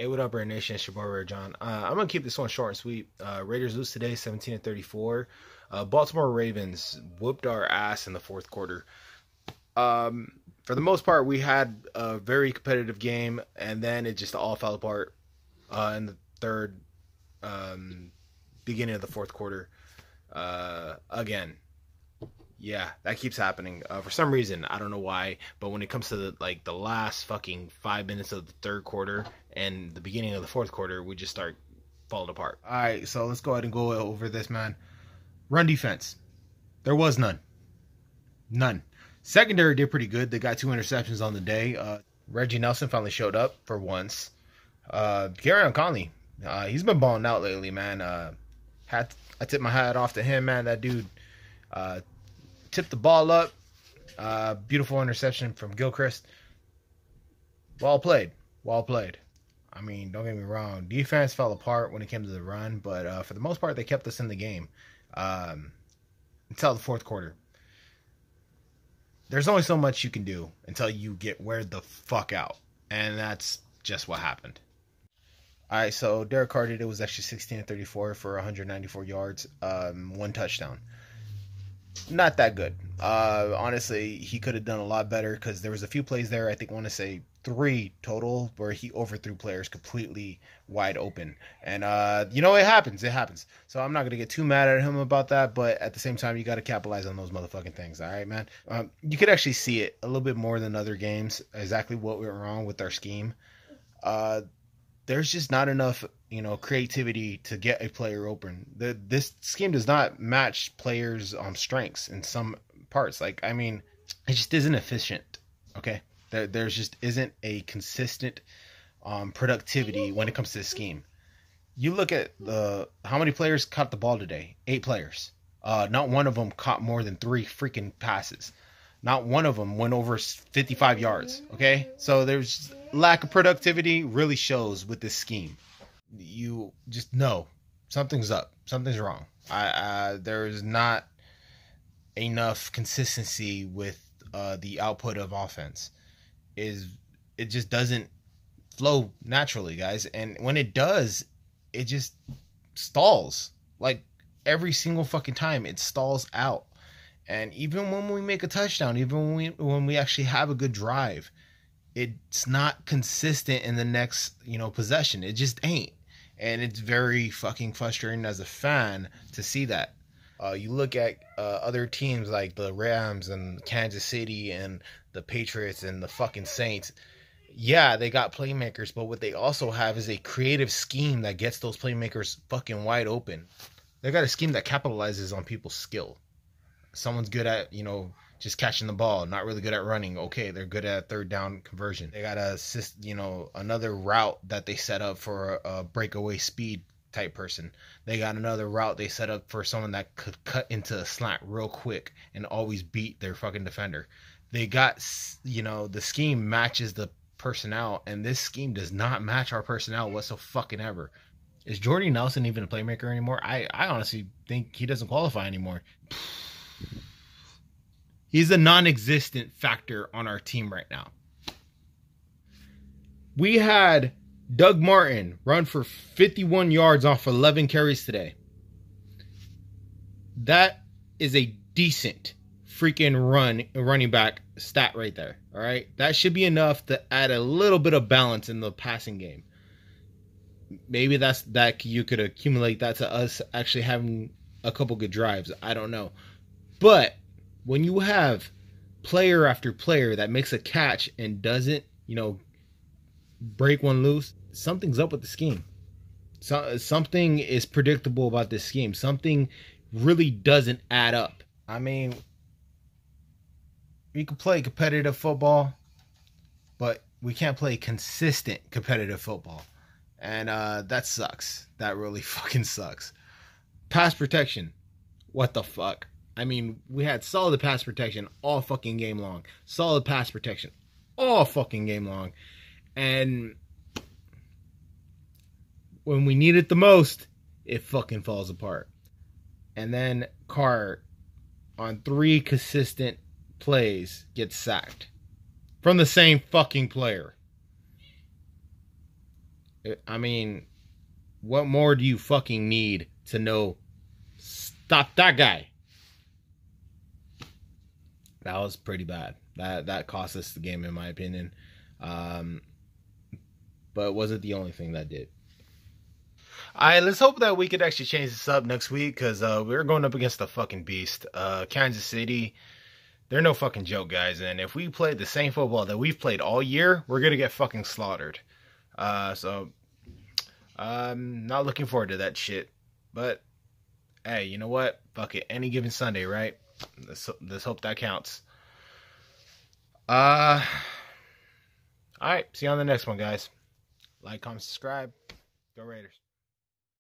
Hey, what up, Rare Nation? It's your boy, Rare John. I'm gonna keep this one short and sweet. Raiders lose today, 17-34. Baltimore Ravens whooped our ass in the fourth quarter. For the most part, we had a very competitive game, and then it just all fell apart in the third, beginning of the fourth quarter. Again, yeah, that keeps happening. For some reason, I don't know why, but when it comes to the last fucking 5 minutes of the third quarter and the beginning of the fourth quarter, we just start falling apart. All right, so let's go ahead and go over this, man. Run defense, there was none. Secondary did pretty good. They got 2 interceptions on the day. Reggie Nelson finally showed up for once. Garrett Conley, he's been balling out lately, man. I tip my hat off to him, man. That dude tipped the ball up. Beautiful interception from Gilchrist. Well played. I mean, don't get me wrong. Defense fell apart when it came to the run, but for the most part, they kept us in the game until the fourth quarter. There's only so much you can do until you get wear the fuck out, and that's just what happened. All right, so Derek Carr today was actually 16-34 for 194 yards, 1 touchdown. Not that good. Honestly, he could have done a lot better because there was a few plays there. I think I want to say 3 total where he overthrew players completely wide open. And, it happens. So I'm not going to get too mad at him about that. But at the same time, you got to capitalize on those motherfucking things. All right, man. You could actually see it a little bit more than other games, exactly what went wrong with our scheme. There's just not enough, creativity to get a player open. This scheme does not match players' strengths in some parts. It just isn't efficient. Okay, there just isn't a consistent productivity when it comes to the scheme. You look at how many players caught the ball today? 8 players. Not one of them caught more than 3 freaking passes. Not one of them went over 55 yards. Okay, so there's lack of productivity really shows with this scheme. You just know something's up, something's wrong. There's not enough consistency with the output of offense. It just doesn't flow naturally, guys. And when it does, it just stalls. Like every single fucking time, it stalls out. And even when we make a touchdown, even when we actually have a good drive, it's not consistent in the next, possession. It just ain't. And it's very fucking frustrating as a fan to see that. You look at other teams like the Rams and Kansas City and the Patriots and the fucking Saints. Yeah, they got playmakers, but what they also have is a creative scheme that gets those playmakers fucking wide open. They got a scheme that capitalizes on people's skill. Someone's good at, just catching the ball, not really good at running. Okay, they're good at third down conversion. They got another route that they set up for a breakaway speed type person. They got another route they set up for someone that could cut into a slant real quick and always beat their fucking defender. They got, the scheme matches the personnel, and this scheme does not match our personnel whatsoever. Is Jordy Nelson even a playmaker anymore? I honestly think he doesn't qualify anymore. He's a non-existent factor on our team right now. We had Doug Martin run for 51 yards off 11 carries today. That is a decent freaking running back stat right there. All right, that should be enough to add a little bit of balance in the passing game. Maybe that you could accumulate that to us actually having a couple good drives. I don't know. But when you have player after player that makes a catch and doesn't, break one loose, something's up with the scheme. Something is predictable about this scheme. Something really doesn't add up. I mean, we can play competitive football, but we can't play consistent competitive football. And that sucks. That really fucking sucks. Pass protection. What the fuck? I mean, we had solid pass protection all fucking game long. Solid pass protection all fucking game long. And when we need it the most, it fucking falls apart. And then Carr, on 3 consistent plays, gets sacked. From the same fucking player. I mean, what more do you fucking need to know? Stop that guy. That was pretty bad. That cost us the game, in my opinion. Um, but was it the only thing that did? All right, let's hope that we could actually change this up next week because we're going up against a fucking beast. Kansas City, they're no fucking joke, guys. And if we played the same football that we've played all year, we're going to get fucking slaughtered. So I'm not looking forward to that shit. But hey, you know what? Fuck it. Any given Sunday, right? Let's hope that counts. All right. See you on the next one, guys. Like, comment, subscribe. Go Raiders.